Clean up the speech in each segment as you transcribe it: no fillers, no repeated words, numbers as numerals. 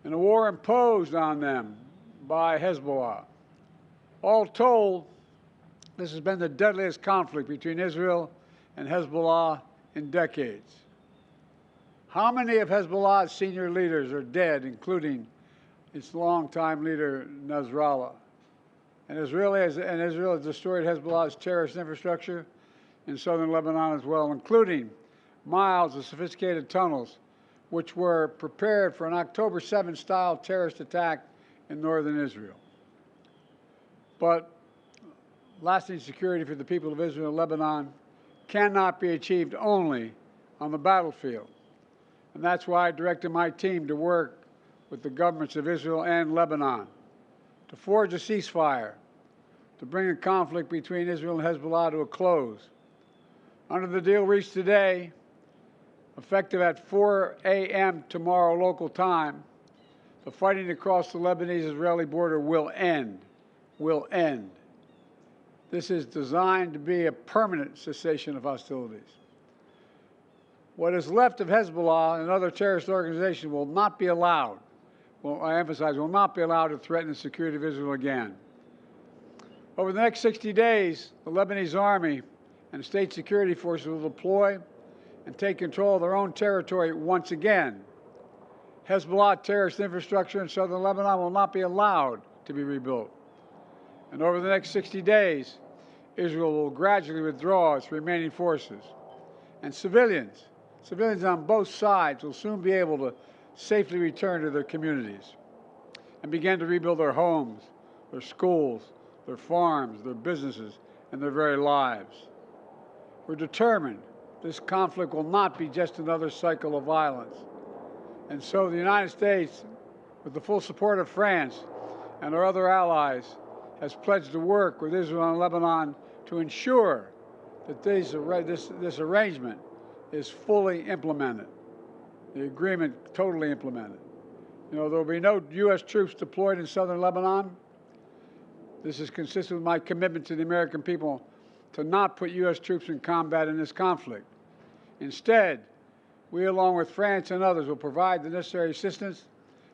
in a war imposed on them by Hezbollah. All told, this has been the deadliest conflict between Israel and Hezbollah in decades. How many of Hezbollah's senior leaders are dead, including its longtime leader, Nasrallah? And Israel has destroyed Hezbollah's terrorist infrastructure in southern Lebanon as well, including miles of sophisticated tunnels, which were prepared for an October 7-style terrorist attack in northern Israel. But lasting security for the people of Israel and Lebanon cannot be achieved only on the battlefield. And that's why I directed my team to work with the governments of Israel and Lebanon to forge a ceasefire, to bring the conflict between Israel and Hezbollah to a close. Under the deal reached today, effective at 4 a.m. tomorrow local time, the fighting across the Lebanese-Israeli border will end. This is designed to be a permanent cessation of hostilities. What is left of Hezbollah and other terrorist organizations will not be allowed, well, I emphasize, will not be allowed to threaten the security of Israel again. Over the next 60 days, the Lebanese army and state security forces will deploy and take control of their own territory once again. Hezbollah terrorist infrastructure in southern Lebanon will not be allowed to be rebuilt. And over the next 60 days, Israel will gradually withdraw its remaining forces. And civilians on both sides will soon be able to safely return to their communities and begin to rebuild their homes, their schools, their farms, their businesses, and their very lives. We're determined this conflict will not be just another cycle of violence. And so the United States, with the full support of France and our other allies, has pledged to work with Israel and Lebanon to ensure that this arrangement is fully implemented, the agreement totally implemented. You know, there will be no U.S. troops deployed in southern Lebanon. This is consistent with my commitment to the American people to not put U.S. troops in combat in this conflict. Instead, we, along with France and others, will provide the necessary assistance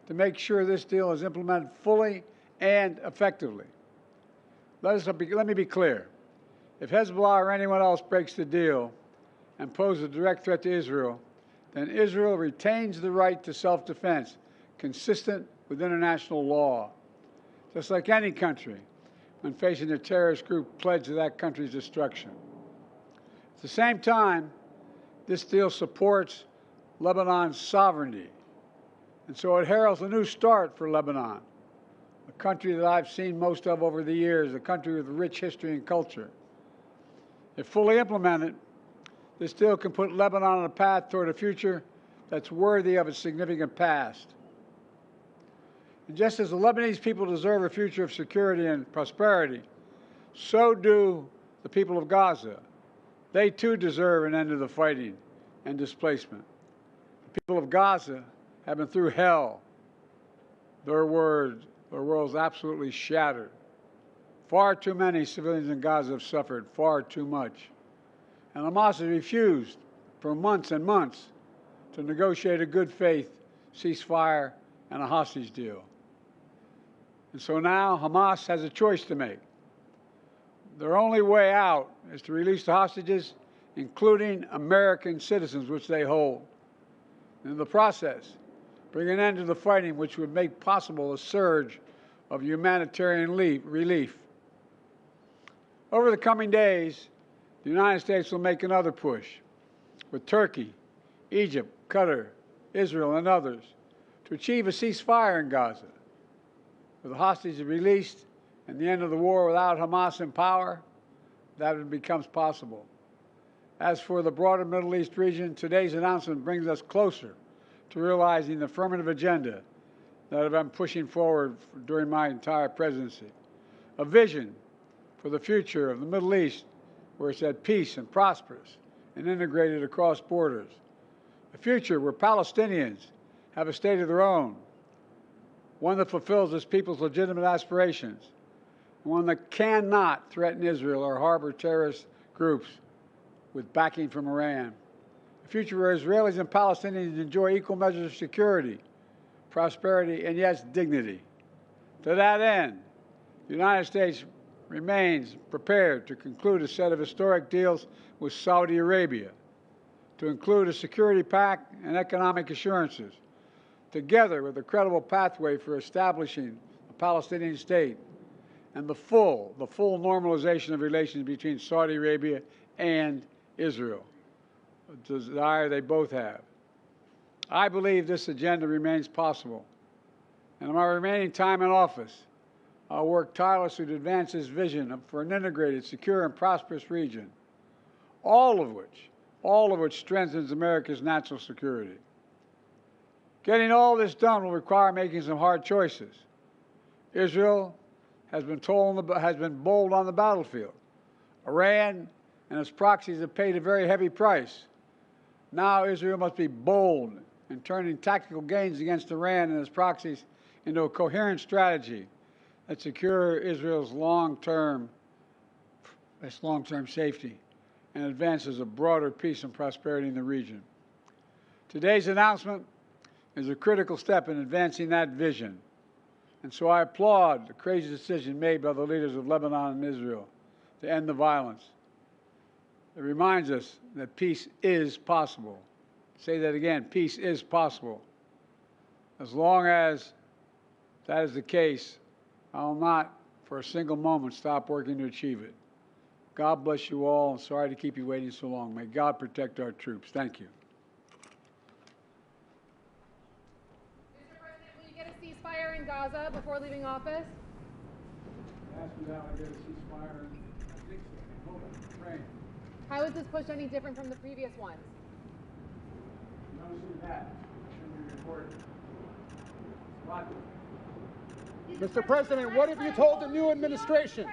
to make sure this deal is implemented fully and effectively. Let me be clear. If Hezbollah or anyone else breaks the deal and poses a direct threat to Israel, then Israel retains the right to self-defense consistent with international law, just like any country when facing a terrorist group pledged to that country's destruction. At the same time, this deal supports Lebanon's sovereignty, and so it heralds a new start for Lebanon, a country that I've seen most of over the years, a country with rich history and culture. If fully implemented, this deal can put Lebanon on a path toward a future that's worthy of its significant past. And just as the Lebanese people deserve a future of security and prosperity, so do the people of Gaza. They too deserve an end to the fighting and displacement. The people of Gaza have been through hell. Their world's absolutely shattered. Far too many civilians in Gaza have suffered, far too much. And Hamas has refused for months and months to negotiate a good faith ceasefire and a hostage deal. And so now Hamas has a choice to make. Their only way out is to release the hostages, including American citizens, which they hold. And in the process, bring an end to the fighting, which would make possible a surge of humanitarian relief. Over the coming days, the United States will make another push with Turkey, Egypt, Qatar, Israel, and others to achieve a ceasefire in Gaza. With the hostages released and the end of the war without Hamas in power, that becomes possible. As for the broader Middle East region, today's announcement brings us closer to realizing the affirmative agenda that I've been pushing forward during my entire presidency. A vision for the future of the Middle East where it's at peace and prosperous and integrated across borders. A future where Palestinians have a state of their own, one that fulfills its people's legitimate aspirations, one that cannot threaten Israel or harbor terrorist groups with backing from Iran. A future where Israelis and Palestinians enjoy equal measures of security, prosperity, and yes, dignity. To that end, the United States remains prepared to conclude a set of historic deals with Saudi Arabia, to include a security pact and economic assurances, together with a credible pathway for establishing a Palestinian state and the full normalization of relations between Saudi Arabia and Israel, a desire they both have. I believe this agenda remains possible, and in my remaining time in office, I'll work tirelessly to advance this vision for an integrated, secure, and prosperous region, all of which strengthens America's national security. Getting all this done will require making some hard choices. Israel has been bold on the battlefield. Iran and its proxies have paid a very heavy price. Now Israel must be bold in turning tactical gains against Iran and its proxies into a coherent strategy that secures Israel's long-term safety and advances a broader peace and prosperity in the region. Today's announcement is a critical step in advancing that vision, and so I applaud the courageous decision made by the leaders of Lebanon and Israel to end the violence. It reminds us that peace is possible. Say that again, peace is possible. As long as that is the case, I will not for a single moment stop working to achieve it. God bless you all, and sorry to keep you waiting so long. May God protect our troops. Thank you. Mr. President, will you get a ceasefire in Gaza before leaving office? Ask me how I get a ceasefire, and I think so. Hold on, train. How is this push any different from the previous ones? No, see that. Should be reported. What? Mr. President, what have you told the new administration?